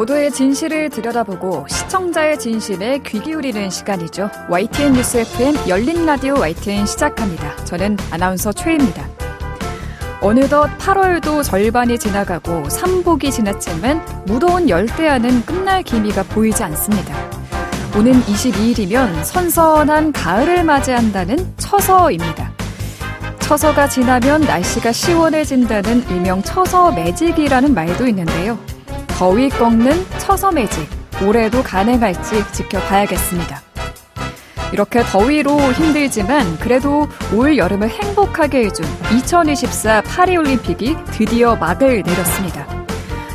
보도의 진실을 들여다보고 시청자의 진심에 귀 기울이는 시간이죠. YTN 뉴스 FM 열린 라디오 YTN 시작합니다. 저는 아나운서 최희입니다. 어느덧 8월도 절반이 지나가고 삼복이 지났지만 무더운 열대야는 끝날 기미가 보이지 않습니다. 오는 22일이면 선선한 가을을 맞이한다는 처서입니다. 처서가 지나면 날씨가 시원해진다는 일명 처서매직이라는 말도 있는데요. 더위 꺾는 처서매직, 올해도 가능할지 지켜봐야겠습니다. 이렇게 더위로 힘들지만 그래도 올 여름을 행복하게 해준 2024 파리올림픽이 드디어 막을 내렸습니다.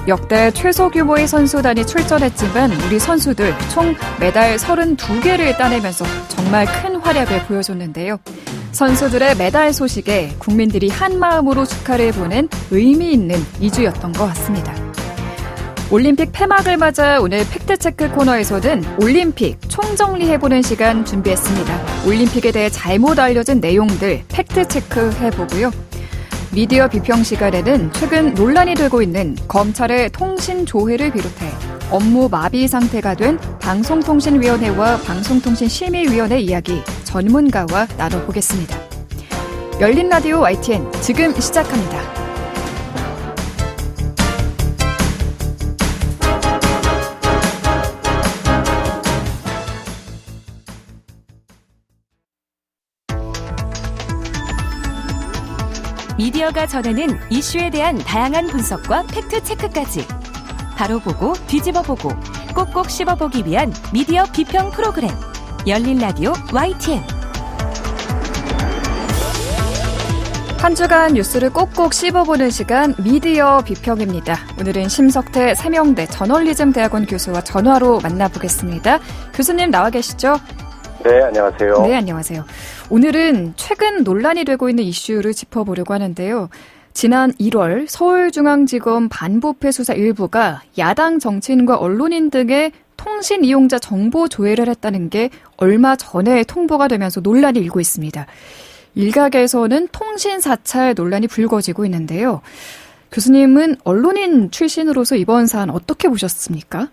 역대 최소 규모의 선수단이 출전했지만 우리 선수들 총 메달 32개를 따내면서 정말 큰 활약을 보여줬는데요. 선수들의 메달 소식에 국민들이 한마음으로 축하를 보낸 의미 있는 2주였던 것 같습니다. 올림픽 폐막을 맞아 오늘 팩트체크 코너에서는 올림픽 총정리해보는 시간 준비했습니다. 올림픽에 대해 잘못 알려진 내용들 팩트체크해보고요. 미디어 비평 시간에는 최근 논란이 되고 있는 검찰의 통신조회를 비롯해 업무 마비 상태가 된 방송통신위원회와 방송통신심의위원회 이야기 전문가와 나눠보겠습니다. 열린 라디오 YTN 지금 시작합니다. 미디어가 전하는 이슈에 대한 다양한 분석과 팩트체크까지 바로 보고 뒤집어보고 꼭꼭 씹어보기 위한 미디어 비평 프로그램 열린 라디오 YTN. 한 주간 뉴스를 꼭꼭 씹어보는 시간 미디어 비평입니다. 오늘은 심석태 세명대 저널리즘대학원 교수와 전화로 만나보겠습니다. 교수님 나와 계시죠? 네, 안녕하세요. 네, 안녕하세요. 오늘은 최근 논란이 되고 있는 이슈를 짚어보려고 하는데요. 지난 1월 서울중앙지검 반부패 수사 일부가 야당 정치인과 언론인 등의 통신 이용자 정보 조회를 했다는 게 얼마 전에 통보가 되면서 논란이 일고 있습니다. 일각에서는 통신 사찰 논란이 불거지고 있는데요. 교수님은 언론인 출신으로서 이번 사안 어떻게 보셨습니까?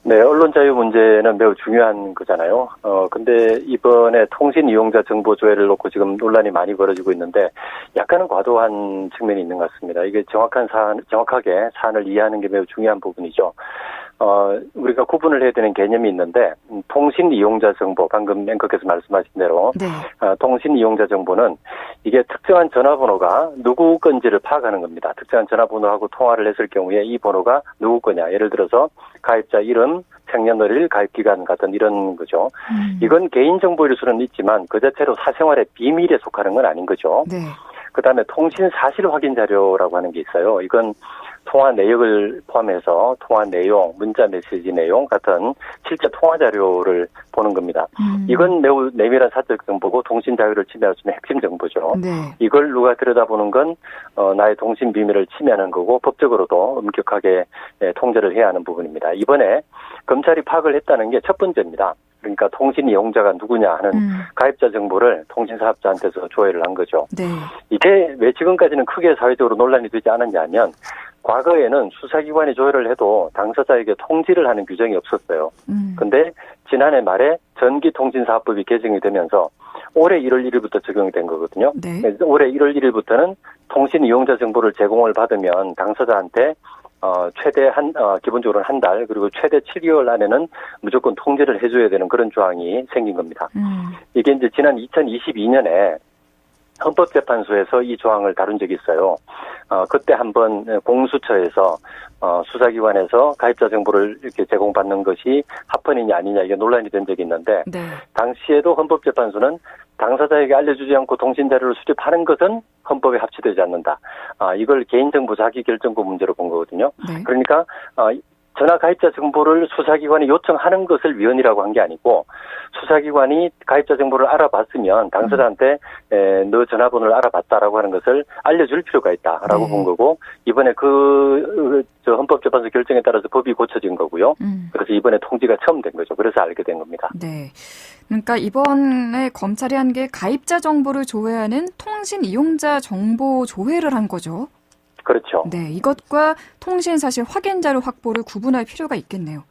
네, 언론 자유 문제는 매우 중요한 거잖아요. 근데 이번에 통신 이용자 정보 조회를 놓고 지금 논란이 많이 벌어지고 있는데 약간은 과도한 측면이 있는 것 같습니다. 이게 정확하게 사안을 이해하는 게 매우 중요한 부분이죠. 우리가 구분을 해야 되는 개념이 있는데, 통신 이용자 정보, 방금 앵커께서 말씀하신 대로, 네. 통신 이용자 정보는 이게 특정한 전화번호가 누구 건지를 파악하는 겁니다. 특정한 전화번호하고 통화를 했을 경우에 이 번호가 누구 거냐. 예를 들어서 가입자 이름, 생년월일, 가입기간 같은 이런 거죠. 이건 개인정보일 수는 있지만 그 자체로 사생활의 비밀에 속하는 건 아닌 거죠. 네. 그다음에 통신 사실 확인 자료라고 하는 게 있어요. 이건 통화 내역을 포함해서 통화 내용, 문자 메시지 내용 같은 실제 통화 자료를 보는 겁니다. 이건 매우 내밀한 사적 정보고 통신 자유를 침해할 수 있는 핵심 정보죠. 네. 이걸 누가 들여다보는 건 나의 통신 비밀을 침해하는 거고 법적으로도 엄격하게 통제를 해야 하는 부분입니다. 이번에 검찰이 파악을 했다는 게 첫 번째입니다. 그러니까 통신 이용자가 누구냐 하는 가입자 정보를 통신사업자한테서 조회를 한 거죠. 네. 이게 왜 지금까지는 크게 사회적으로 논란이 되지 않았냐면 과거에는 수사기관이 조회를 해도 당사자에게 통지를 하는 규정이 없었어요. 근데 지난해 말에 전기통신사업법이 개정이 되면서 올해 1월 1일부터 적용이 된 거거든요. 네. 올해 1월 1일부터는 통신 이용자 정보를 제공을 받으면 당사자한테 최대 기본적으로는 한 달, 그리고 최대 7개월 안에는 무조건 통지를 해줘야 되는 그런 조항이 생긴 겁니다. 이게 이제 지난 2022년에 헌법재판소에서 이 조항을 다룬 적이 있어요. 그때 한번 공수처에서 수사기관에서 가입자 정보를 이렇게 제공받는 것이 합헌이냐 아니냐 이게 논란이 된 적이 있는데 네. 당시에도 헌법재판소는 당사자에게 알려주지 않고 통신자료를 수집하는 것은 헌법에 합치되지 않는다. 이걸 개인정보 자기결정권 문제로 본 거거든요. 네. 그러니까 전화 가입자 정보를 수사기관이 요청하는 것을 위헌이라고 한 게 아니고 수사기관이 가입자 정보를 알아봤으면 당사자한테 너 전화번호를 알아봤다라고 하는 것을 알려줄 필요가 있다라고 본 거고 이번에 헌법재판소 결정에 따라서 법이 고쳐진 거고요. 그래서 이번에 통지가 처음 된 거죠. 그래서 알게 된 겁니다. 네. 그러니까 이번에 검찰이 한 게 가입자 정보를 조회하는 통신 이용자 정보 조회를 한 거죠. 그렇죠. 네, 이것과 통신 사실 확인 자료 확보를 구분할 필요가 있겠네요.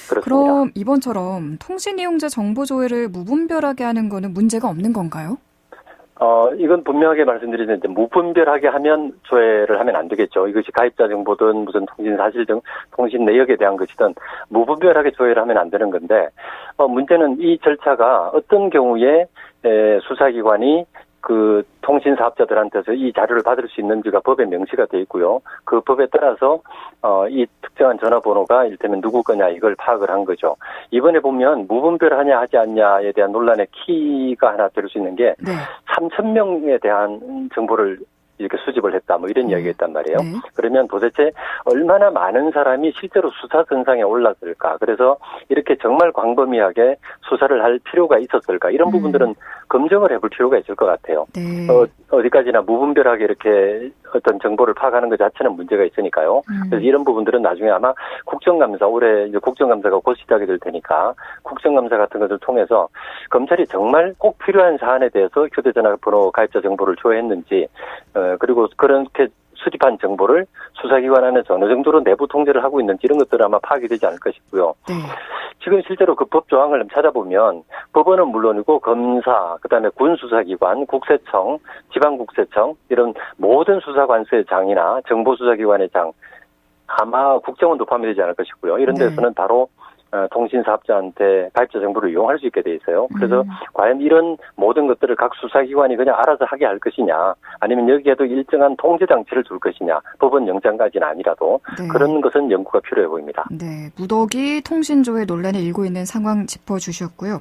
그렇습니다. 그럼 이번처럼 통신 이용자 정보 조회를 무분별하게 하는 거는 문제가 없는 건가요? 이건 분명하게 말씀드리는데, 무분별하게 하면 조회를 하면 안 되겠죠. 이것이 가입자 정보든 무슨 통신 사실 등 통신 내역에 대한 것이든 무분별하게 조회를 하면 안 되는 건데, 문제는 이 절차가 어떤 경우에 수사기관이 그 통신 사업자들한테서 이 자료를 받을 수 있는지가 법에 명시가 돼 있고요. 그 법에 따라서 이 특정한 전화번호가 이를테면 누구 거냐 이걸 파악을 한 거죠. 이번에 보면 무분별하냐 하지 않냐에 대한 논란의 키가 하나 될 수 있는 게 3,000명에 대한 정보를 이렇게 수집을 했다, 뭐 이런 이야기가 있단 말이에요. 그러면 도대체 얼마나 많은 사람이 실제로 수사선상에 올랐을까? 그래서 이렇게 정말 광범위하게 수사를 할 필요가 있었을까? 이런 부분들은 검증을 해볼 필요가 있을 것 같아요. 네. 어디까지나 무분별하게 이렇게 어떤 정보를 파악하는 것 자체는 문제가 있으니까요. 그래서 이런 부분들은 나중에 아마 국정감사, 올해 이제 국정감사가 곧 시작이 될 테니까 국정감사 같은 것을 통해서 검찰이 정말 꼭 필요한 사안에 대해서 휴대전화 번호 가입자 정보를 조회했는지, 그리고 그렇게 수집한 정보를 수사기관 안에서 어느 정도로 내부 통제를 하고 있는지 이런 것들은 아마 파악이 되지 않을까 싶고요. 네. 지금 실제로 그 법 조항을 찾아보면 법원은 물론이고 검사, 그다음에 군수사기관, 국세청, 지방국세청 이런 모든 수사관서의 장이나 정보수사기관의 장, 아마 국정원도 포함되지 않을까 싶고요. 이런 데서는 바로 통신사업자한테 가입자 정보를 이용할 수 있게 돼 있어요. 그래서 과연 이런 모든 것들을 각 수사기관이 그냥 알아서 하게 할 것이냐, 아니면 여기에도 일정한 통제 장치를 둘 것이냐, 법원 영장까지는 아니라도 그런 것은 연구가 필요해 보입니다. 네, 무더기 통신조회 논란이 일고 있는 상황 짚어주셨고요.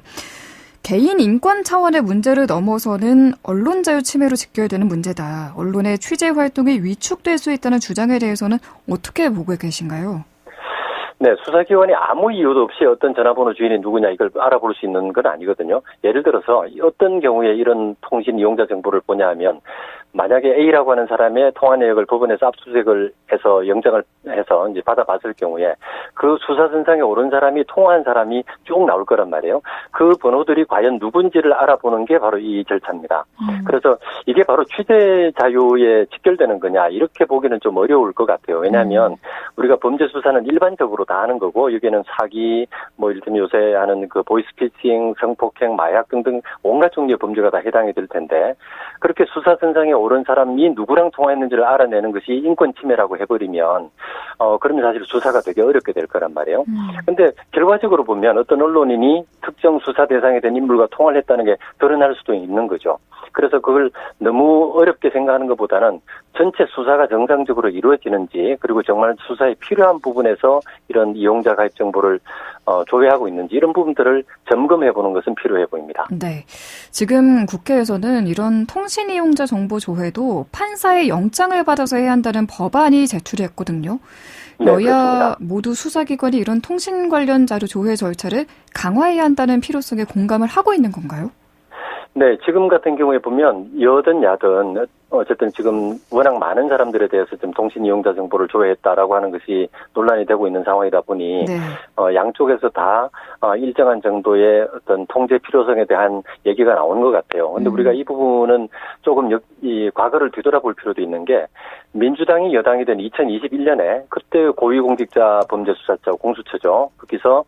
개인 인권 차원의 문제를 넘어서는 언론 자유 침해로 직결되는 문제다. 언론의 취재 활동이 위축될 수 있다는 주장에 대해서는 어떻게 보고 계신가요? 네, 수사기관이 아무 이유도 없이 어떤 전화번호 주인이 누구냐 이걸 알아볼 수 있는 건 아니거든요. 예를 들어서 어떤 경우에 이런 통신 이용자 정보를 보냐 하면, 만약에 A라고 하는 사람의 통화 내역을 법원에서 압수수색을 해서 영장을 해서 이제 받아봤을 경우에 그 수사선상에 오른 사람이 통화한 사람이 쭉 나올 거란 말이에요. 그 번호들이 과연 누군지를 알아보는 게 바로 이 절차입니다. 그래서 이게 바로 취재 자유에 직결되는 거냐 이렇게 보기는 좀 어려울 것 같아요. 왜냐하면 우리가 범죄 수사는 일반적으로 다 하는 거고, 여기에는 사기, 뭐 이를테면 요새 하는 그 보이스피싱, 성폭행, 마약 등등 온갖 종류의 범죄가 다 해당이 될 텐데, 그렇게 수사선상에 오른 사람이 누구랑 통화했는지를 알아내는 것이 인권 침해라고 해버리면 그러면 사실 수사가 되게 어렵게 될 거란 말이에요. 근데 결과적으로 보면 어떤 언론인이 특정 수사 대상에 된 인물과 통화를 했다는 게 드러날 수도 있는 거죠. 그래서 그걸 너무 어렵게 생각하는 것보다는 전체 수사가 정상적으로 이루어지는지, 그리고 정말 수사에 필요한 부분에서 이런 이용자 가입 정보를 조회하고 있는지 이런 부분들을 점검해보는 것은 필요해 보입니다. 네, 지금 국회에서는 이런 통신 이용자 정보 조회도 판사의 영장을 받아서 해야 한다는 법안이 제출했거든요. 네, 여야 그렇습니다. 모두 수사기관이 이런 통신 관련 자료 조회 절차를 강화해야 한다는 필요성에 공감을 하고 있는 건가요? 네, 지금 같은 경우에 보면 여든 야든 어쨌든 지금 워낙 많은 사람들에 대해서 좀 통신 이용자 정보를 조회했다라고 하는 것이 논란이 되고 있는 상황이다 보니 양쪽에서 다 일정한 정도의 어떤 통제 필요성에 대한 얘기가 나오는 것 같아요. 그런데 우리가 이 부분은 조금 이 과거를 뒤돌아볼 필요도 있는 게, 민주당이 여당이 된 2021년에 그때 고위공직자 범죄수사처 공수처죠. 거기서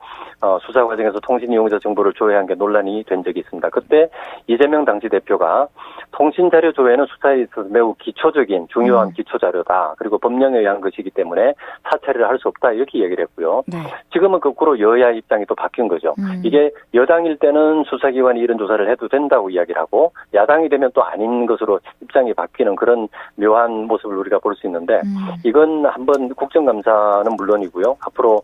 수사 과정에서 통신 이용자 정보를 조회한 게 논란이 된 적이 있습니다. 그때 이재명 당시대표가 통신 자료 조회는 수사에 있어서 매우 기초적인 중요한 기초 자료다. 그리고 법령에 의한 것이기 때문에 사찰을 할 수 없다. 이렇게 얘기를 했고요. 지금은 거꾸로 여야 입장이 또 바뀐 거죠. 이게 여당일 때는 수사기관이 이런 조사를 해도 된다고 이야기를 하고, 야당이 되면 또 아닌 것으로 입장이 바뀌는 그런 묘한 모습을 우리가 볼 수 있는데, 이건 한번 국정감사는 물론이고요. 앞으로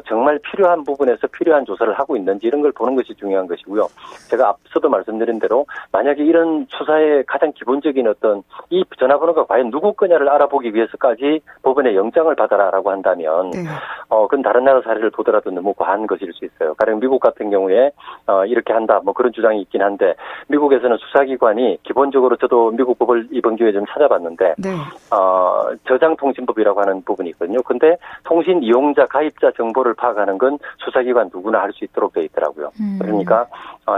정말 필요한 부분에서 필요한 조사를 하고 있는지 이런 걸 보는 것이 중요한 것이고요. 제가 앞서도 말씀드린 대로 만약에 이런 수사의 가장 기본적인 어떤 이 전화번호가 과연 누구 거냐를 알아보기 위해서까지 법원에 영장을 받아라라고 한다면 그건 다른 나라 사례를 보더라도 너무 과한 것일 수 있어요. 가령 미국 같은 경우에 이렇게 한다, 뭐 그런 주장이 있긴 한데, 미국에서는 수사기관이 기본적으로, 저도 미국 법을 이번 기회에 좀 찾아봤는데 저장통신법이라고 하는 부분이 있거든요. 근데 통신 이용자 가입자 정보를 파악하는 건 수사기관 누구나 할 수 있도록 되어 있더라고요. 그러니까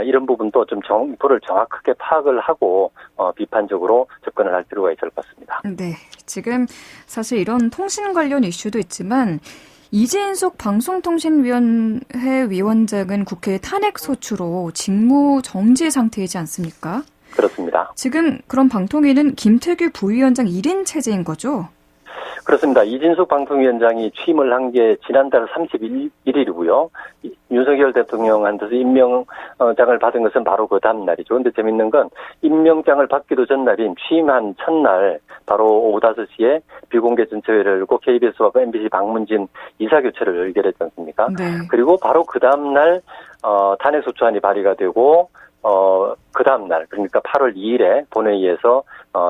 이런 부분도 좀 정보를 정확하게 파악을 하고 비판적으로 접근을 할 필요가 있을 것 같습니다. 네, 지금 사실 이런 통신 관련 이슈도 있지만 이진숙 방송통신위원회 위원장은 국회 탄핵 소추로 직무 정지 상태이지 않습니까? 그렇습니다. 지금 그럼 방통위는 김태규 부위원장 1인 체제인 거죠? 그렇습니다. 이진숙 방통위원장이 취임을 한 게 지난달 31일이고요. 윤석열 대통령한테서 임명장을 받은 것은 바로 그 다음 날이죠. 그런데 재밌는 건 임명장을 받기도 전날인 취임한 첫날 바로 오후 5시에 비공개 전체회를 열고 KBS와 MBC 방문진 이사교체를 의결했지 않습니까? 네. 그리고 바로 그 다음 날 탄핵소추안이 발의가 되고 그 다음날, 그러니까 8월 2일에 본회의에서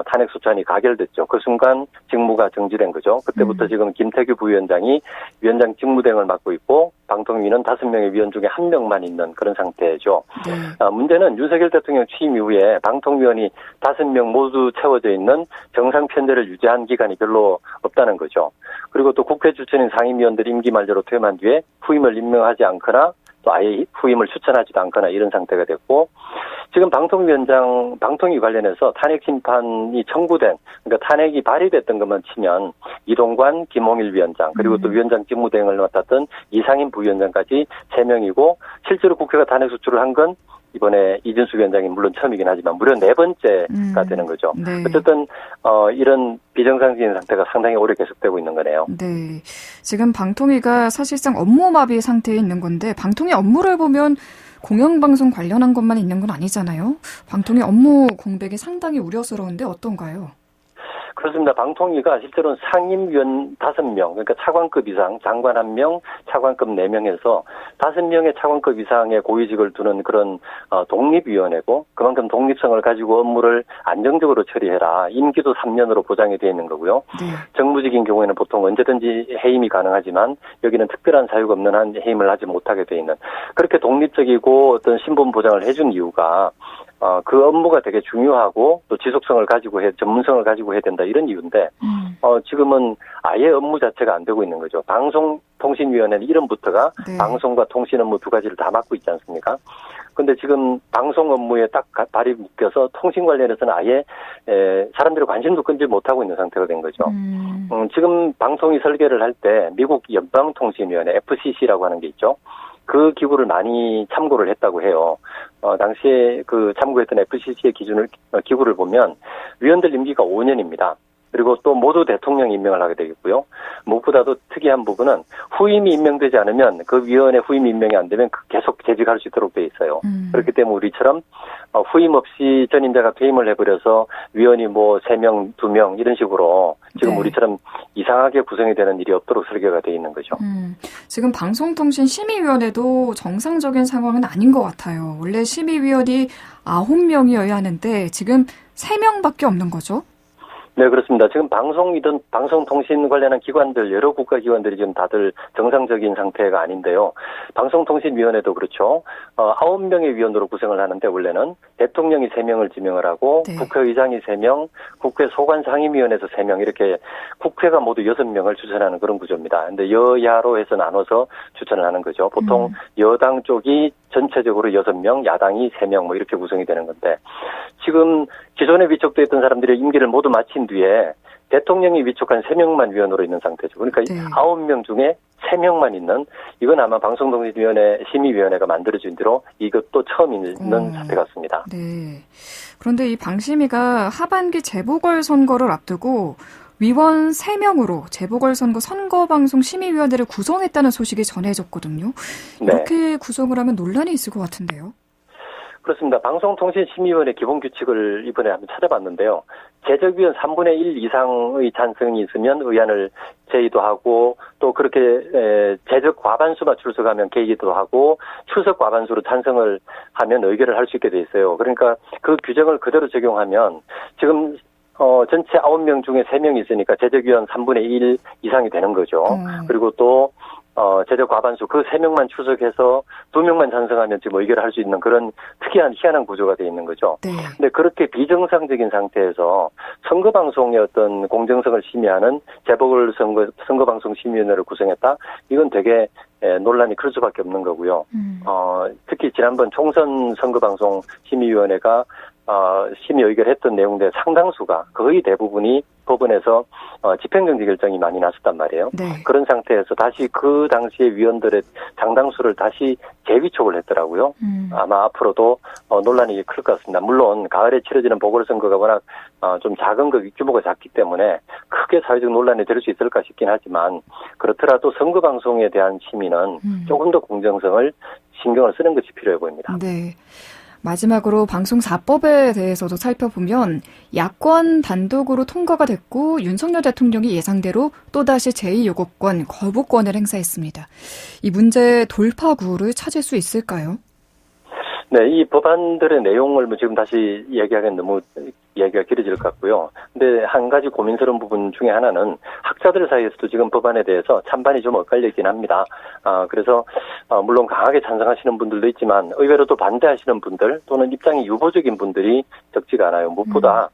탄핵소추안이 가결됐죠. 그 순간 직무가 정지된 거죠. 그때부터 지금 김태규 부위원장이 위원장 직무대행을 맡고 있고, 방통위는 5명의 위원 중에 1명만 있는 그런 상태죠. 네. 문제는 윤석열 대통령 취임 이후에 방통위원이 5명 모두 채워져 있는 정상 편제를 유지한 기간이 별로 없다는 거죠. 그리고 또 국회 추천인 상임위원들이 임기 만료로 퇴임한 뒤에 후임을 임명하지 않거나 또 아예 후임을 추천하지도 않거나 이런 상태가 됐고, 지금 방통위 관련해서 탄핵 심판이 청구된, 그러니까 탄핵이 발의됐던 것만 치면 이동관, 김홍일 위원장, 그리고 또 위원장 직무대행을 맡았던 이상임 부위원장까지 3명이고, 실제로 국회가 탄핵 소추를 한 건 이번에 이준수 위원장이 물론 처음이긴 하지만 무려 4번째가 되는 거죠. 네. 어쨌든 이런 비정상적인 상태가 상당히 오래 계속되고 있는 거네요. 네, 지금 방통위가 사실상 업무 마비 상태에 있는 건데 방통위 업무를 보면 공영방송 관련한 것만 있는 건 아니잖아요. 방통위 업무 공백이 상당히 우려스러운데 어떤가요? 그렇습니다. 방통위가 실제로는 상임위원 5명, 그러니까 차관급 이상, 장관 1명, 차관급 4명에서 5명의 차관급 이상의 고위직을 두는 그런 독립위원회고, 그만큼 독립성을 가지고 업무를 안정적으로 처리해라. 임기도 3년으로 보장이 되어 있는 거고요. 네. 정무직인 경우에는 보통 언제든지 해임이 가능하지만 여기는 특별한 사유가 없는 한 해임을 하지 못하게 되어 있는, 그렇게 독립적이고 어떤 신분 보장을 해준 이유가 그 업무가 되게 중요하고 또 지속성을 가지고 전문성을 가지고 해야 된다 이런 이유인데 지금은 아예 업무 자체가 안 되고 있는 거죠. 방송통신위원회는 이름부터가 네. 방송과 통신 업무 두 가지를 다 맡고 있지 않습니까? 근데 지금 방송 업무에 딱 발이 묶여서 통신 관련해서는 아예 사람들의 관심도 끊지 못하고 있는 상태가 된 거죠. 지금 방송이 설계를 할 때 미국 연방통신위원회 FCC라고 하는 게 있죠. 그 기구를 많이 참고를 했다고 해요. 당시에 그 참고했던 FCC의 기구를 보면 위원들 임기가 5년입니다. 그리고 또 모두 대통령이 임명을 하게 되겠고요. 무엇보다도 특이한 부분은 후임이 임명되지 않으면 그 위원회 후임 임명이 안 되면 계속 재직할 수 있도록 돼 있어요. 그렇기 때문에 우리처럼 후임 없이 전임자가 퇴임을 해버려서 위원이 뭐 3명, 2명 이런 식으로 지금 네. 우리처럼 이상하게 구성이 되는 일이 없도록 설계가 돼 있는 거죠. 지금 방송통신심의위원회도 정상적인 상황은 아닌 것 같아요. 원래 심의위원이 9명이어야 하는데 지금 3명밖에 없는 거죠? 네, 그렇습니다. 지금 방송이든 방송통신 관련한 기관들, 여러 국가기관들이 지금 다들 정상적인 상태가 아닌데요. 방송통신위원회도 그렇죠. 9명의 위원으로 구성을 하는데 원래는 대통령이 3명을 지명을 하고 네. 국회의장이 3명, 국회 소관상임위원회에서 3명 이렇게 국회가 모두 6명을 추천하는 그런 구조입니다. 근데 여야로 해서 나눠서 추천을 하는 거죠. 보통 여당 쪽이 전체적으로 6명, 야당이 3명 뭐 이렇게 구성이 되는 건데 지금 기존에 위촉돼 있던 사람들의 임기를 모두 마친 뒤에 대통령이 위촉한 3명만 위원으로 있는 상태죠. 그러니까 네. 9명 중에 3명만 있는, 이건 아마 방송통신위원회 심의위원회가 만들어진 뒤로 이것도 처음 있는 사태 같습니다. 네. 그런데 이 방심위가 하반기 재보궐선거를 앞두고 위원 3명으로 재보궐선거 선거방송 심의위원회를 구성했다는 소식이 전해졌거든요. 이렇게 구성을 하면 논란이 있을 것 같은데요. 그렇습니다. 방송통신심의위원회 기본규칙을 이번에 한번 찾아봤는데요. 제적위원 3분의 1 이상의 찬성이 있으면 의안을 제의도 하고 또 그렇게 제적 과반수가 출석하면 개의도 하고 출석 과반수로 찬성을 하면 의결을 할 수 있게 돼 있어요. 그러니까 그 규정을 그대로 적용하면 지금 전체 9명 중에 3명이 있으니까 제적위원 3분의 1 이상이 되는 거죠. 그리고 또 제적 과반수 그 3명만 출석해서 2명만 찬성하면 지금 의결을 할 수 있는 그런 특이한 희한한 구조가 되어 있는 거죠. 네. 근데 그렇게 비정상적인 상태에서 선거방송의 어떤 공정성을 심의하는 재보궐선거방송심의위원회를 구성했다? 이건 되게 논란이 클 수밖에 없는 거고요. 특히 지난번 총선 선거방송심의위원회가 심의 의결했던 내용들 상당수가 거의 대부분이 법원에서 집행정지 결정이 많이 났었단 말이에요. 네. 그런 상태에서 다시 그 당시의 위원들의 상당수를 다시 재위촉을 했더라고요. 아마 앞으로도 논란이 클 것 같습니다. 물론 가을에 치러지는 보궐선거가 워낙 좀 작은 규모가 작기 때문에 크게 사회적 논란이 될 수 있을까 싶긴 하지만 그렇더라도 선거 방송에 대한 심의는 조금 더 공정성을 신경을 쓰는 것이 필요해 보입니다. 네. 마지막으로 방송사법에 대해서도 살펴보면 야권 단독으로 통과가 됐고 윤석열 대통령이 예상대로 또다시 제2요구권 거부권을 행사했습니다. 이 문제의 돌파구를 찾을 수 있을까요? 네, 이 법안들의 내용을 지금 다시 얘기하기엔 너무 얘기가 길어질 것 같고요. 근데 한 가지 고민스러운 부분 중에 하나는 학자들 사이에서도 지금 법안에 대해서 찬반이 좀 엇갈려 있긴 합니다. 그래서 물론 강하게 찬성하시는 분들도 있지만 의외로도 반대하시는 분들 또는 입장이 유보적인 분들이 적지가 않아요. 무엇보다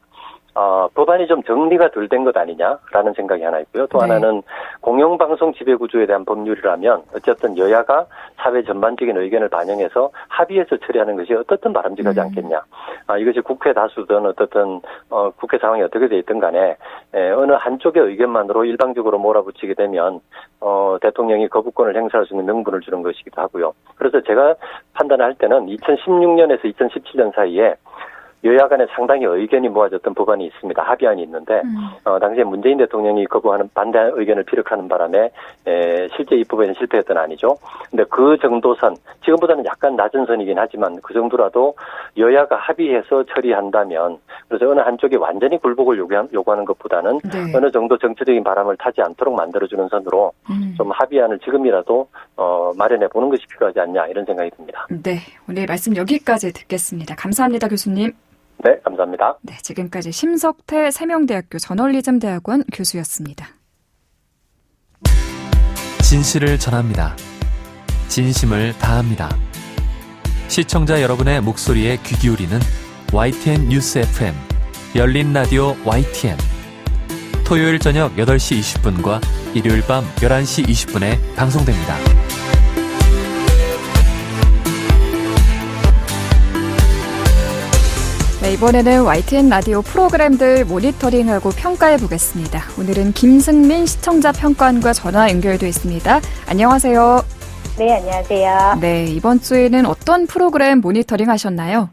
법안이 좀 정리가 덜 된 것 아니냐라는 생각이 하나 있고요. 또 하나는 공영방송 지배구조에 대한 법률이라면 어쨌든 여야가 사회 전반적인 의견을 반영해서 합의해서 처리하는 것이 어떻든 바람직하지 않겠냐. 이것이 국회 다수든 어떻든 국회 상황이 어떻게 돼 있든 간에 어느 한쪽의 의견만으로 일방적으로 몰아붙이게 되면 대통령이 거부권을 행사할 수 있는 명분을 주는 것이기도 하고요. 그래서 제가 판단할 때는 2016년에서 2017년 사이에 여야 간에 상당히 의견이 모아졌던 법안이 있습니다. 합의안이 있는데 당시에 문재인 대통령이 거부하는 반대 의견을 피력하는 바람에 실제 입법에는 실패했던 아니죠. 근데 그 정도 선, 지금보다는 약간 낮은 선이긴 하지만 그 정도라도 여야가 합의해서 처리한다면 그래서 어느 한쪽이 완전히 굴복을 요구하는 것보다는 어느 정도 정치적인 바람을 타지 않도록 만들어주는 선으로 좀 합의안을 지금이라도 마련해 보는 것이 필요하지 않냐 이런 생각이 듭니다. 네, 오늘 말씀 여기까지 듣겠습니다. 감사합니다, 교수님. 네, 감사합니다. 네, 지금까지 심석태 세명대학교 저널리즘대학원 교수였습니다. 진실을 전합니다. 진심을 다합니다. 시청자 여러분의 목소리에 귀 기울이는 YTN 뉴스 FM 열린 라디오 YTN 토요일 저녁 8시 20분과 일요일 밤 11시 20분에 방송됩니다. 네, 이번에는 YTN 라디오 프로그램들 모니터링하고 평가해 보겠습니다. 오늘은 김승민 시청자 평가원과 전화 연결돼 있습니다. 안녕하세요. 네, 안녕하세요. 네, 이번 주에는 어떤 프로그램 모니터링 하셨나요?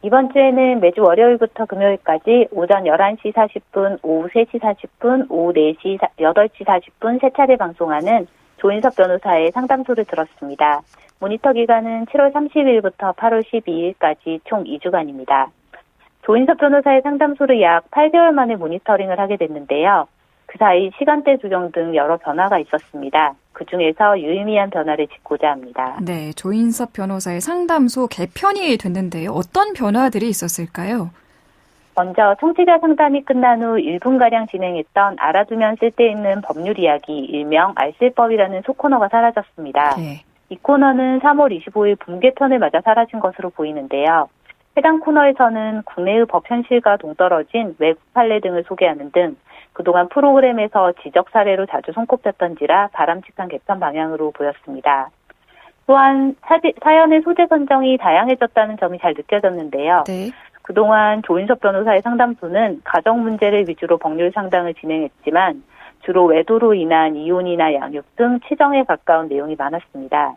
이번 주에는 매주 월요일부터 금요일까지 오전 11시 40분, 오후 3시 40분, 오후 4시, 8시 40분 세 차례 방송하는 조인석 변호사의 상담소를 들었습니다. 모니터 기간은 7월 30일부터 8월 12일까지 총 2주간입니다. 조인석 변호사의 상담소를 약 8개월 만에 모니터링을 하게 됐는데요. 그 사이 시간대 조정 등 여러 변화가 있었습니다. 그중에서 유의미한 변화를 짚고자 합니다. 네, 조인석 변호사의 상담소 개편이 됐는데요. 어떤 변화들이 있었을까요? 먼저 청취자 상담이 끝난 후 1분가량 진행했던 알아두면 쓸데있는 법률 이야기, 일명 알쓸법이라는 소코너가 사라졌습니다. 네. 이 코너는 3월 25일 붕괴편을 맞아 사라진 것으로 보이는데요. 해당 코너에서는 국내의 법 현실과 동떨어진 외국 판례 등을 소개하는 등 그동안 프로그램에서 지적 사례로 자주 손꼽혔던지라 바람직한 개편 방향으로 보였습니다. 또한 사연의 소재 선정이 다양해졌다는 점이 잘 느껴졌는데요. 네. 그동안 조인석 변호사의 상담소는 가정 문제를 위주로 법률 상담을 진행했지만 주로 외도로 인한 이혼이나 양육 등 치정에 가까운 내용이 많았습니다.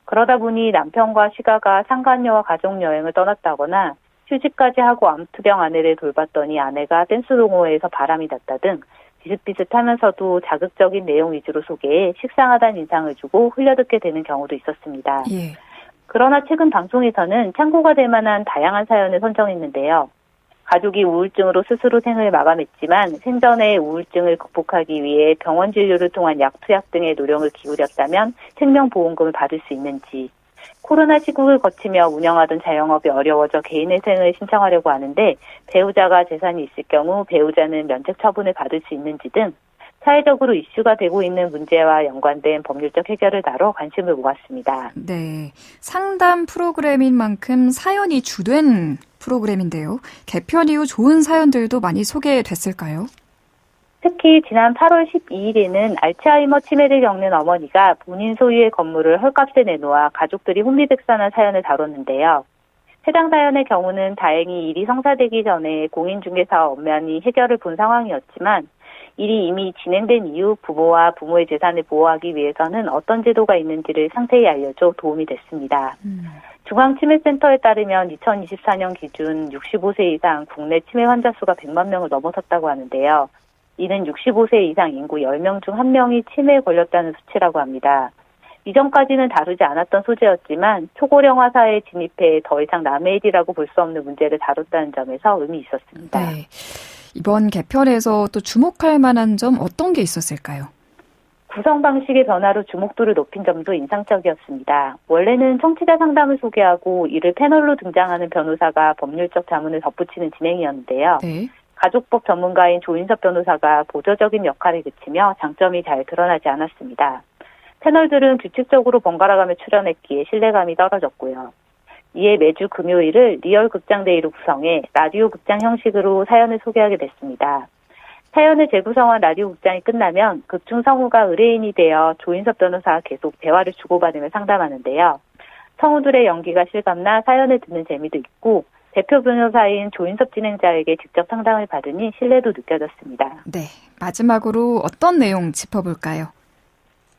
그러다 보니 남편과 시가가 상간녀와 가족여행을 떠났다거나 휴직까지 하고 암투병 아내를 돌봤더니 아내가 댄스 동호회에서 바람이 났다 등 비슷비슷하면서도 자극적인 내용 위주로 소개해 식상하다는 인상을 주고 흘려듣게 되는 경우도 있었습니다. 예. 그러나 최근 방송에서는 참고가 될 만한 다양한 사연을 선정했는데요. 가족이 우울증으로 스스로 생을 마감했지만 생전에 우울증을 극복하기 위해 병원 진료를 통한 약 투약 등의 노력을 기울였다면 생명보험금을 받을 수 있는지, 코로나 시국을 거치며 운영하던 자영업이 어려워져 개인회생을 신청하려고 하는데 배우자가 재산이 있을 경우 배우자는 면책 처분을 받을 수 있는지 등 사회적으로 이슈가 되고 있는 문제와 연관된 법률적 해결을 다뤄 관심을 모았습니다. 네, 상담 프로그램인 만큼 사연이 주된 프로그램인데요. 개편 이후 좋은 사연들도 많이 소개됐을까요? 특히 지난 8월 12일에는 알츠하이머 치매를 겪는 어머니가 본인 소유의 건물을 헐값에 내놓아 가족들이 혼비백산한 사연을 다뤘는데요. 해당 사연의 경우는 다행히 일이 성사되기 전에 공인중개사와 엄연히 해결을 본 상황이었지만 일이 이미 진행된 이후 부모와 부모의 재산을 보호하기 위해서는 어떤 제도가 있는지를 상세히 알려줘 도움이 됐습니다. 중앙치매센터에 따르면 2024년 기준 65세 이상 국내 치매 환자 수가 100만 명을 넘어섰다고 하는데요. 이는 65세 이상 인구 10명 중 1명이 치매에 걸렸다는 수치라고 합니다. 이전까지는 다루지 않았던 소재였지만 초고령화 사회에 진입해 더 이상 남의 일이라고 볼 수 없는 문제를 다뤘다는 점에서 의미 있었습니다. 네. 이번 개편에서 또 주목할 만한 점 어떤 게 있었을까요? 구성 방식의 변화로 주목도를 높인 점도 인상적이었습니다. 원래는 청취자 상담을 소개하고 이를 패널로 등장하는 변호사가 법률적 자문을 덧붙이는 진행이었는데요. 네. 가족법 전문가인 조인섭 변호사가 보조적인 역할을 그치며 장점이 잘 드러나지 않았습니다. 패널들은 규칙적으로 번갈아가며 출연했기에 신뢰감이 떨어졌고요. 이에 매주 금요일을 리얼 극장데이로 구성해 라디오 극장 형식으로 사연을 소개하게 됐습니다. 사연을 재구성한 라디오 극장이 끝나면 극중 성우가 의뢰인이 되어 조인섭 변호사와 계속 대화를 주고받으며 상담하는데요. 성우들의 연기가 실감나 사연을 듣는 재미도 있고 대표 변호사인 조인섭 진행자에게 직접 상담을 받으니 신뢰도 느껴졌습니다. 네. 마지막으로 어떤 내용 짚어볼까요?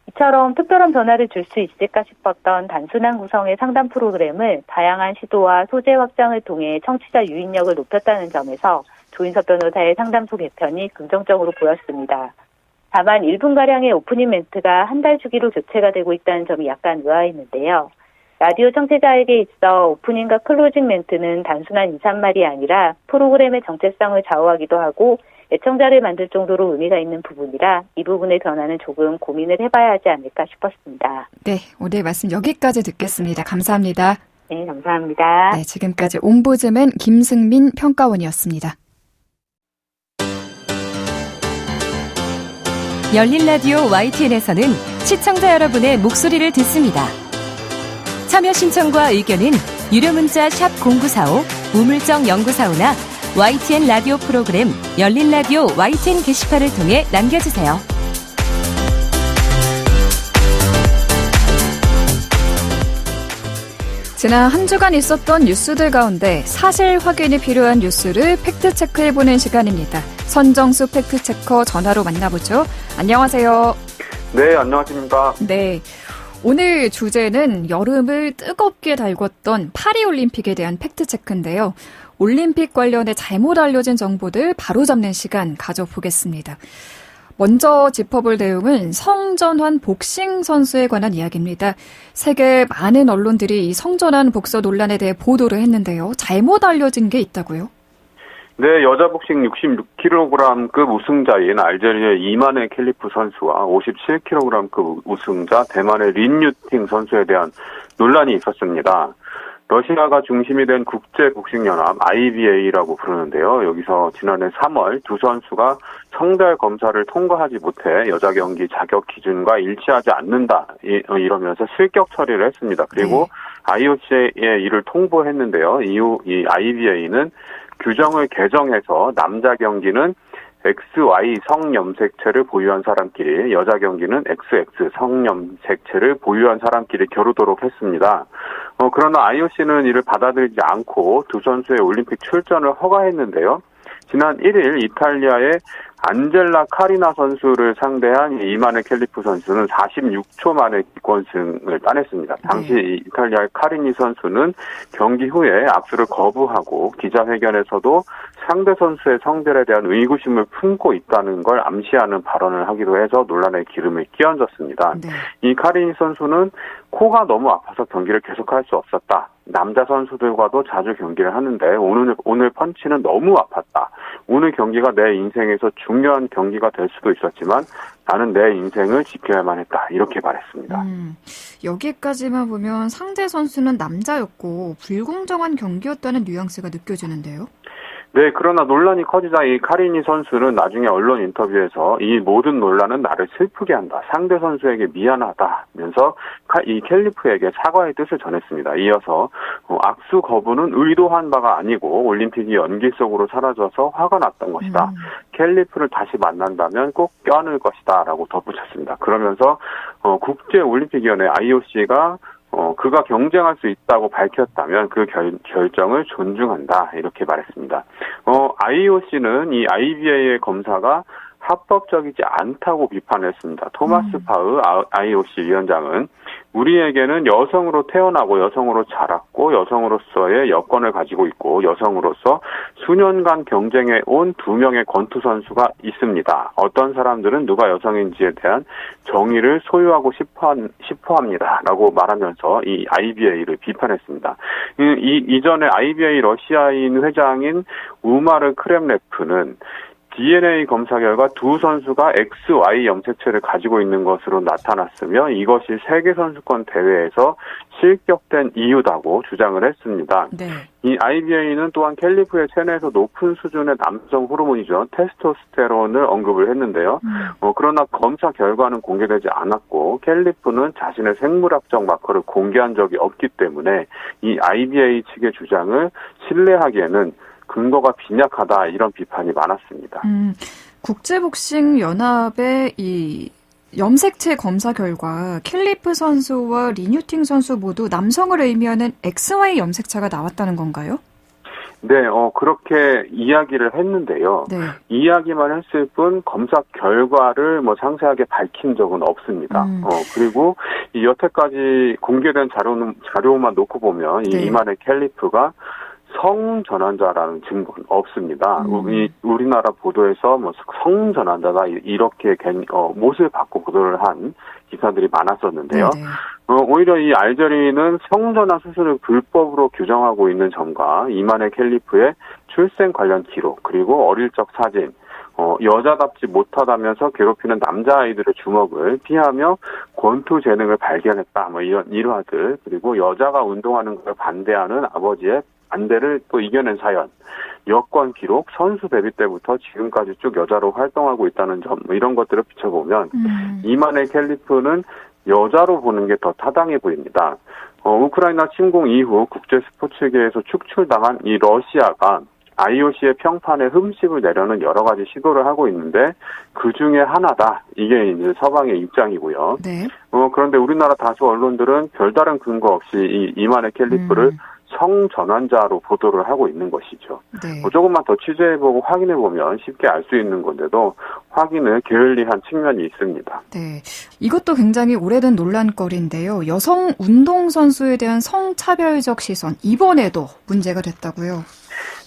이처럼 특별한 변화를 줄 수 있을까 싶었던 단순한 구성의 상담 프로그램을 다양한 시도와 소재 확장을 통해 청취자 유인력을 높였다는 점에서 조인섭 변호사의 상담소 개편이 긍정적으로 보였습니다. 다만 1분가량의 오프닝 멘트가 한 달 주기로 교체가 되고 있다는 점이 약간 의아했는데요. 라디오 청취자에게 있어 오프닝과 클로징 멘트는 단순한 2, 3말이 아니라 프로그램의 정체성을 좌우하기도 하고 애청자를 만들 정도로 의미가 있는 부분이라 이 부분의 변화는 조금 고민을 해봐야 하지 않을까 싶었습니다. 네, 오늘 말씀 여기까지 듣겠습니다. 감사합니다. 네, 감사합니다. 네, 지금까지 옴부즈맨 김승민 평가원이었습니다. 열린 라디오 YTN에서는 시청자 여러분의 목소리를 듣습니다. 참여 신청과 의견은 유료 문자 샵 0945, 우물정 0945나 YTN 라디오 프로그램 열린 라디오 YTN 게시판을 통해 남겨주세요. 지난 한 주간 있었던 뉴스들 가운데 사실 확인이 필요한 뉴스를 팩트체크해보는 시간입니다. 선정수 팩트체커 전화로 만나보죠. 안녕하세요. 네, 안녕하십니까. 네. 오늘 주제는 여름을 뜨겁게 달궜던 파리올림픽에 대한 팩트체크인데요. 올림픽 관련해 잘못 알려진 정보들 바로잡는 시간 가져보겠습니다. 먼저 짚어볼 내용은 성전환 복싱 선수에 관한 이야기입니다. 세계 많은 언론들이 이 성전환 복서 논란에 대해 보도를 했는데요. 잘못 알려진 게 있다고요? 네, 여자 복싱 66kg급 우승자인 알제리의 이만의 캘리프 선수와 57kg급 우승자 대만의 린유팅 선수에 대한 논란이 있었습니다. 러시아가 중심이 된 국제복싱연합 IBA라고 부르는데요. 여기서 지난해 3월 두 선수가 성별 검사를 통과하지 못해 여자 경기 자격 기준과 일치하지 않는다 이러면서 실격 처리를 했습니다. 그리고 IOC에 이를 통보했는데요. 이후 이 IBA는 규정을 개정해서 남자 경기는 XY 성염색체를 보유한 사람끼리, 여자 경기는 XX 성염색체를 보유한 사람끼리 겨루도록 했습니다. 그러나 IOC는 이를 받아들이지 않고 두 선수의 올림픽 출전을 허가했는데요. 지난 1일 이탈리아의 안젤라 카리나 선수를 상대한 이만의 캘리프 선수는 46초 만에 기권승을 따냈습니다. 당시 이탈리아의 카리니 선수는 경기 후에 악수를 거부하고 기자회견에서도 상대 선수의 성별에 대한 의구심을 품고 있다는 걸 암시하는 발언을 하기도 해서 논란에 기름을 끼얹었습니다. 네. 이 카리니 선수는 코가 너무 아파서 경기를 계속할 수 없었다. 남자 선수들과도 자주 경기를 하는데 오늘 펀치는 너무 아팠다. 오늘 경기가 내 인생에서 중요한 경기가 될 수도 있었지만 나는 내 인생을 지켜야만 했다. 이렇게 말했습니다. 여기까지만 보면 상대 선수는 남자였고 불공정한 경기였다는 뉘앙스가 느껴지는데요. 네, 그러나 논란이 커지자 이 카리니 선수는 나중에 언론 인터뷰에서 이 모든 논란은 나를 슬프게 한다. 상대 선수에게 미안하다면서 이 캘리프에게 사과의 뜻을 전했습니다. 이어서 악수 거부는 의도한 바가 아니고 올림픽이 연기 속으로 사라져서 화가 났던 것이다. 캘리프를 다시 만난다면 꼭 껴안을 것이다 라고 덧붙였습니다. 그러면서 국제올림픽위원회 IOC가 그가 경쟁할 수 있다고 밝혔다면 그 결정을 존중한다 이렇게 말했습니다. IOC는 이 IBA의 검사가 합법적이지 않다고 비판했습니다. 토마스 파흐 IOC 위원장은 우리에게는 여성으로 태어나고 여성으로 자랐고 여성으로서의 여건을 가지고 있고 여성으로서 수년간 경쟁해 온 2명의 권투 선수가 있습니다. 어떤 사람들은 누가 여성인지에 대한 정의를 소유하고 싶어합니다. 라고 말하면서 이 IBA를 비판했습니다. 이전에 IBA 러시아인 회장인 우마르 크렘레프는 DNA 검사 결과 두 선수가 XY 염색체를 가지고 있는 것으로 나타났으며 이것이 세계선수권 대회에서 실격된 이유다고 주장을 했습니다. 네. 이 IBA는 또한 캘리프의 체내에서 높은 수준의 남성 호르몬이죠. 테스토스테론을 언급을 했는데요. 그러나 검사 결과는 공개되지 않았고 캘리프는 자신의 생물학적 마커를 공개한 적이 없기 때문에 이 IBA 측의 주장을 신뢰하기에는 근거가 빈약하다 이런 비판이 많았습니다. 국제복싱연합의 이 염색체 검사 결과 캘리프 선수와 리뉴팅 선수 모두 남성을 의미하는 XY 염색체가 나왔다는 건가요? 네, 그렇게 이야기를 했는데요. 네. 이야기만 했을 뿐 검사 결과를 상세하게 밝힌 적은 없습니다. 그리고 이 여태까지 공개된 자료만 놓고 보면 네. 이만의 캘리프가 성전환자라는 증거는 없습니다. 우리나라 보도에서 성전환자다 이렇게 못을 받고 보도를 한 기사들이 많았었는데요. 오히려 이 알제리는 성전환 수술을 불법으로 규정하고 있는 점과 이만의 캘리프의 출생 관련 기록 그리고 어릴 적 사진 여자답지 못하다면서 괴롭히는 남자아이들의 주먹을 피하며 권투 재능을 발견했다. 이런 일화들 그리고 여자가 운동하는 걸 반대하는 아버지의 반대를 또 이겨낸 사연, 여권 기록, 선수 데뷔 때부터 지금까지 쭉 여자로 활동하고 있다는 점, 이런 것들을 비춰보면 이만의 캘리프는 여자로 보는 게 더 타당해 보입니다. 우크라이나 침공 이후 국제 스포츠계에서 축출당한 이 러시아가 IOC의 평판에 흠집을 내려는 여러 가지 시도를 하고 있는데 그 중에 하나다. 이게 이제 서방의 입장이고요. 네. 그런데 우리나라 다수 언론들은 별다른 근거 없이 이만의 캘리프를 성전환자로 보도를 하고 있는 것이죠. 네. 조금만 더 취재해보고 확인해보면 쉽게 알 수 있는 건데도 확인을 게을리한 측면이 있습니다. 네, 이것도 굉장히 오래된 논란거리인데요. 여성 운동선수에 대한 성차별적 시선, 이번에도 문제가 됐다고요?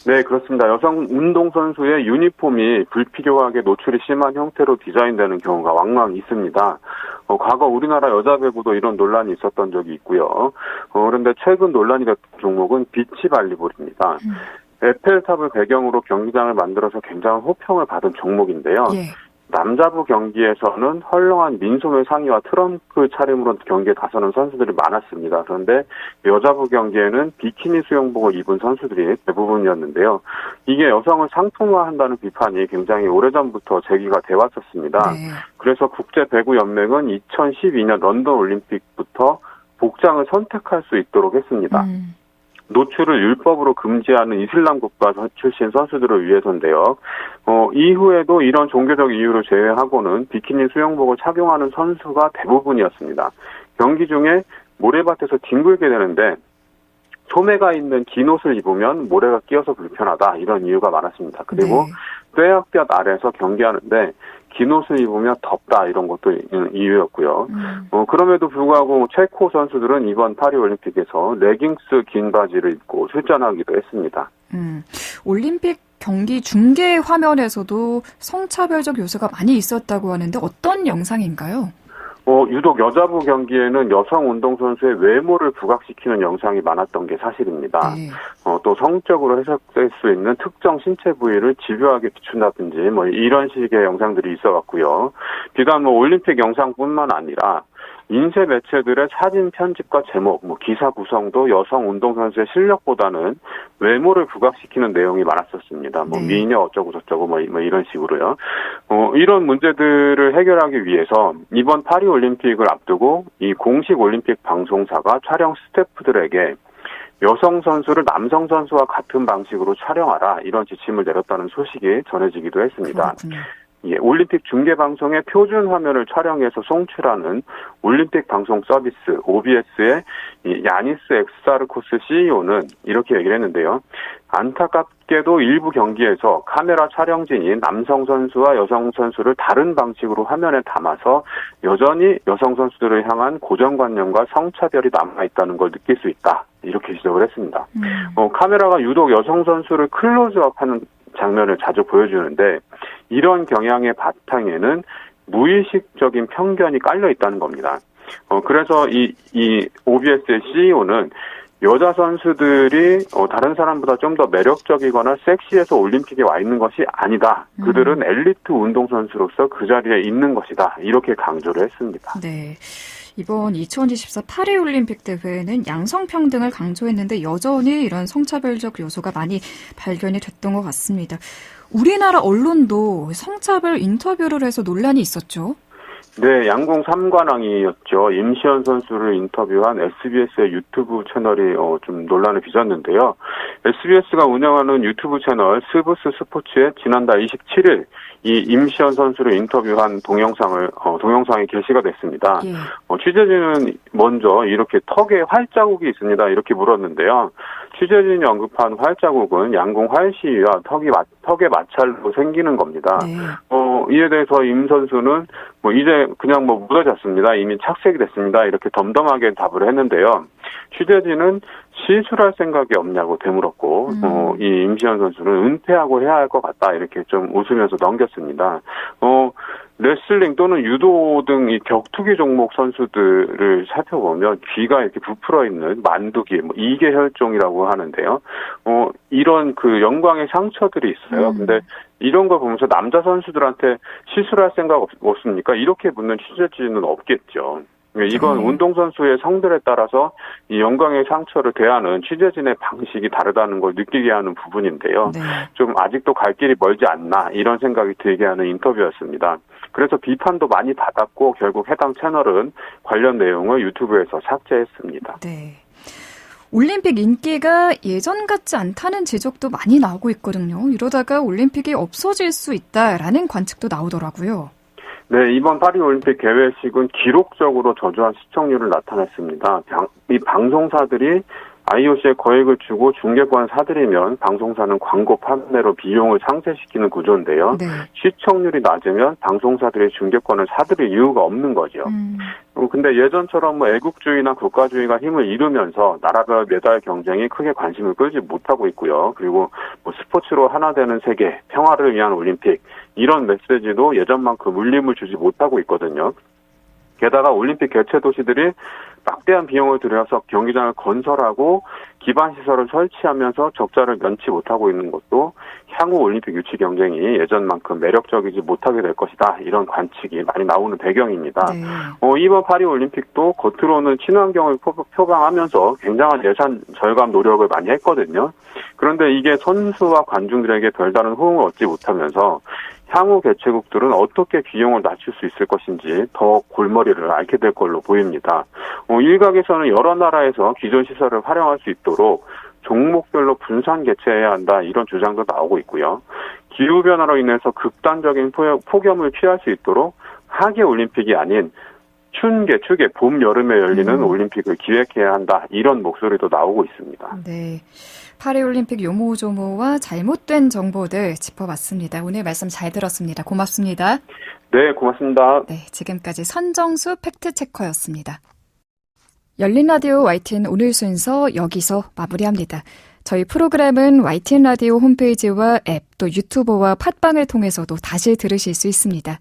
네, 그렇습니다. 여성 운동선수의 유니폼이 불필요하게 노출이 심한 형태로 디자인되는 경우가 왕왕 있습니다. 과거 우리나라 여자 배구도 이런 논란이 있었던 적이 있고요. 그런데 최근 논란이 됐던 종목은 비치 발리볼입니다. 에펠탑을 배경으로 경기장을 만들어서 굉장한 호평을 받은 종목인데요. 예. 남자부 경기에서는 헐렁한 민소매 상의와 트렁크 차림으로 경기에 나서는 선수들이 많았습니다. 그런데 여자부 경기에는 비키니 수영복을 입은 선수들이 대부분이었는데요. 이게 여성을 상품화한다는 비판이 굉장히 오래전부터 제기가 돼 왔었습니다. 네. 그래서 국제배구연맹은 2012년 런던 올림픽부터 복장을 선택할 수 있도록 했습니다. 노출을 율법으로 금지하는 이슬람 국가 출신 선수들을 위해서인데요. 이후에도 이런 종교적 이유를 제외하고는 비키니 수영복을 착용하는 선수가 대부분이었습니다. 경기 중에 모래밭에서 뒹굴게 되는데 소매가 있는 긴 옷을 입으면 모래가 끼어서 불편하다 이런 이유가 많았습니다. 그리고 뼈약볕 아래에서 경기하는데 긴 옷을 입으면 덥다 이런 것도 이유였고요. 그럼에도 불구하고 체코 선수들은 이번 파리올림픽에서 레깅스 긴 바지를 입고 출전하기도 했습니다. 올림픽 경기 중계 화면에서도 성차별적 요소가 많이 있었다고 하는데 어떤 영상인가요? 유독 여자부 경기에는 여성 운동선수의 외모를 부각시키는 영상이 많았던 게 사실입니다. 네. 또 성적으로 해석될 수 있는 특정 신체 부위를 집요하게 비춘다든지 이런 식의 영상들이 있어왔고요. 비단 올림픽 영상뿐만 아니라 인쇄 매체들의 사진 편집과 제목, 기사 구성도 여성 운동선수의 실력보다는 외모를 부각시키는 내용이 많았었습니다. 미녀 어쩌고 저쩌고 이런 식으로요. 이런 문제들을 해결하기 위해서 이번 파리 올림픽을 앞두고 이 공식 올림픽 방송사가 촬영 스태프들에게 여성 선수를 남성 선수와 같은 방식으로 촬영하라 이런 지침을 내렸다는 소식이 전해지기도 했습니다. 그렇군요. 올림픽 중계방송의 표준 화면을 촬영해서 송출하는 올림픽 방송 서비스 OBS의 야니스 엑사르코스 CEO는 이렇게 얘기를 했는데요. 안타깝게도 일부 경기에서 카메라 촬영진이 남성 선수와 여성 선수를 다른 방식으로 화면에 담아서 여전히 여성 선수들을 향한 고정관념과 성차별이 남아있다는 걸 느낄 수 있다. 이렇게 지적을 했습니다. 카메라가 유독 여성 선수를 클로즈업하는 장면을 자주 보여주는데 이런 경향의 바탕에는 무의식적인 편견이 깔려 있다는 겁니다. 그래서 이 OBS의 CEO는 여자 선수들이 다른 사람보다 좀 더 매력적이거나 섹시해서 올림픽에 와 있는 것이 아니다. 그들은 엘리트 운동선수로서 그 자리에 있는 것이다. 이렇게 강조를 했습니다. 네. 이번 2024 파리올림픽 대회는 양성평등을 강조했는데 여전히 이런 성차별적 요소가 많이 발견이 됐던 것 같습니다. 우리나라 언론도 성차별 인터뷰를 해서 논란이 있었죠? 네, 양궁 3관왕이었죠. 임시현 선수를 인터뷰한 SBS의 유튜브 채널이 좀 논란을 빚었는데요. SBS가 운영하는 유튜브 채널 스브스 스포츠에 지난달 27일 이 임시현 선수를 인터뷰한 동영상이 게시가 됐습니다. 예. 취재진은 먼저 이렇게 턱에 활자국이 있습니다. 이렇게 물었는데요. 취재진이 언급한 활자국은 양궁 활시위와 턱의 마찰로 생기는 겁니다. 네. 이에 대해서 임 선수는 이제 그냥 묻어졌습니다. 이미 착색이 됐습니다. 이렇게 덤덤하게 답을 했는데요. 취재진은 시술할 생각이 없냐고 되물었고, 이 임시현 선수는 은퇴하고 해야 할 것 같다. 이렇게 좀 웃으면서 넘겼습니다. 레슬링 또는 유도 등 이 격투기 종목 선수들을 살펴보면 귀가 이렇게 부풀어 있는 만두기, 이계혈종이라고 하는데요. 이런 그 영광의 상처들이 있어요. 근데 이런 걸 보면서 남자 선수들한테 시술할 생각 없습니까? 이렇게 묻는 취재진은 없겠죠. 이건 운동선수의 성들에 따라서 이 영광의 상처를 대하는 취재진의 방식이 다르다는 걸 느끼게 하는 부분인데요. 네. 좀 아직도 갈 길이 멀지 않나 이런 생각이 들게 하는 인터뷰였습니다. 그래서 비판도 많이 받았고 결국 해당 채널은 관련 내용을 유튜브에서 삭제했습니다. 네. 올림픽 인기가 예전 같지 않다는 지적도 많이 나오고 있거든요. 이러다가 올림픽이 없어질 수 있다라는 관측도 나오더라고요. 네, 이번 파리올림픽 개회식은 기록적으로 저조한 시청률을 나타냈습니다. 이 방송사들이 IOC에 거액을 주고 중계권 사들이면 방송사는 광고 판매로 비용을 상쇄시키는 구조인데요. 네. 시청률이 낮으면 방송사들이 중계권을 사들일 이유가 없는 거죠. 근데 예전처럼 애국주의나 국가주의가 힘을 잃으면서 나라별 메달 경쟁이 크게 관심을 끌지 못하고 있고요. 그리고 스포츠로 하나 되는 세계, 평화를 위한 올림픽 이런 메시지도 예전만큼 울림을 주지 못하고 있거든요. 게다가 올림픽 개최 도시들이 막대한 비용을 들여서 경기장을 건설하고 기반시설을 설치하면서 적자를 면치 못하고 있는 것도 향후 올림픽 유치 경쟁이 예전만큼 매력적이지 못하게 될 것이다. 이런 관측이 많이 나오는 배경입니다. 네. 이번 파리올림픽도 겉으로는 친환경을 표방하면서 굉장한 예산 절감 노력을 많이 했거든요. 그런데 이게 선수와 관중들에게 별다른 호응을 얻지 못하면서 향후 개최국들은 어떻게 비용을 낮출 수 있을 것인지 더 골머리를 앓게 될 걸로 보입니다. 일각에서는 여러 나라에서 기존 시설을 활용할 수 있도록 종목별로 분산 개최해야 한다 이런 주장도 나오고 있고요. 기후변화로 인해서 극단적인 폭염을 피할 수 있도록 하계 올림픽이 아닌 춘계, 추계, 봄, 여름에 열리는 올림픽을 기획해야 한다 이런 목소리도 나오고 있습니다. 네, 파리올림픽 요모조모와 잘못된 정보들 짚어봤습니다. 오늘 말씀 잘 들었습니다. 고맙습니다. 네, 고맙습니다. 네, 지금까지 선정수 팩트체커였습니다. 열린 라디오 YTN 오늘 순서 여기서 마무리합니다. 저희 프로그램은 YTN 라디오 홈페이지와 앱, 또 유튜버와 팟빵을 통해서도 다시 들으실 수 있습니다.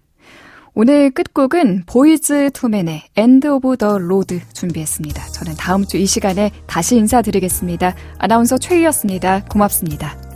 오늘 끝곡은 보이즈 투맨의 엔드 오브 더 로드 준비했습니다. 저는 다음 주 이 시간에 다시 인사드리겠습니다. 아나운서 최희였습니다. 고맙습니다.